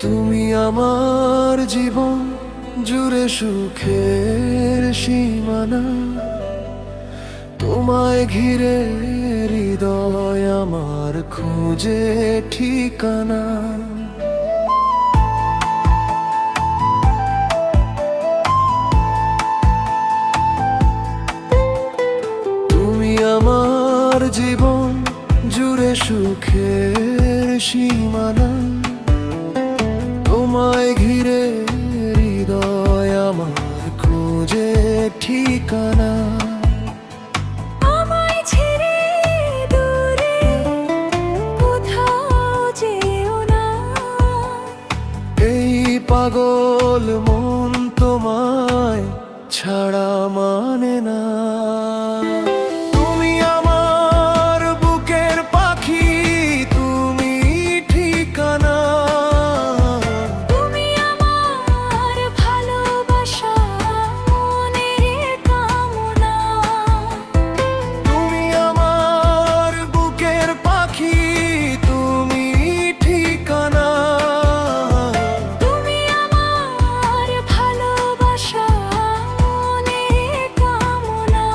তুমি আমার জীবন জুড়ে সুখের সীমানা, তোমায় ঘিরে হৃদয় আমার খুঁজে ঠিকানা। তুমি আমার জীবন জুড়ে সুখের সীমানা, তোমায় ঘিরে হৃদয় আমার খুঁজে ঠিকানা। আমায় ছেড়ে দূরে কোথাও যেও না, এই পাগল মন তোমায় ছাড়া মানে না। তুমি আমার বুকের পাখি, তুমি ঠিকানা। তুমি আমার ভালোবাসা মনের কামনা। তুমি আমার বুকের পাখি, তুমি ঠিকানা। তুমি আমার ভালোবাসা মনের কামনা।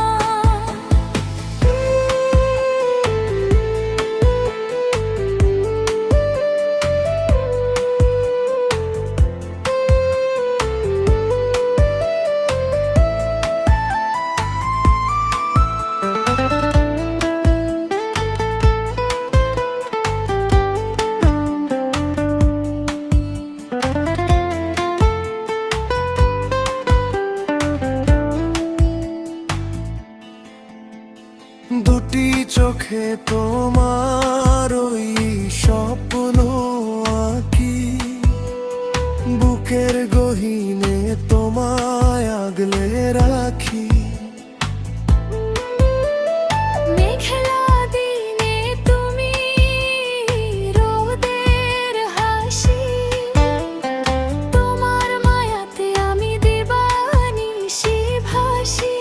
দুটি চোখে তোমার ওই স্বপ্ন আঁকি, বুকের গহীনে তোমায় আগলে রাখি। মেঘলা দিনে তুমি রোদের হাসি, তোমার মায়াতে আমি দিবানিশি ভাসি।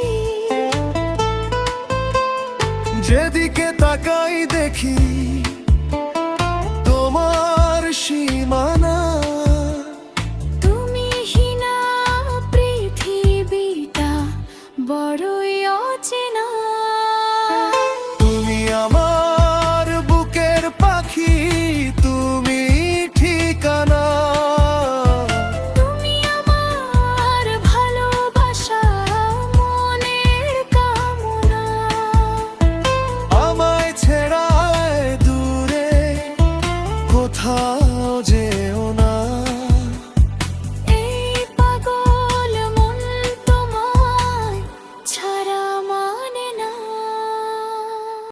যেদিকে তাকাই দেখি তোমার সীমানা। তুমি হীনা পৃথিবীটা বড়ই অচেনা। তুমি আমার বুকের পাখি, তুমি ঠিকানা। তুমি আমার ভালোবাসা মনের কামনা। আমায় ছেড়ায় দূরে কোথাও যেও না।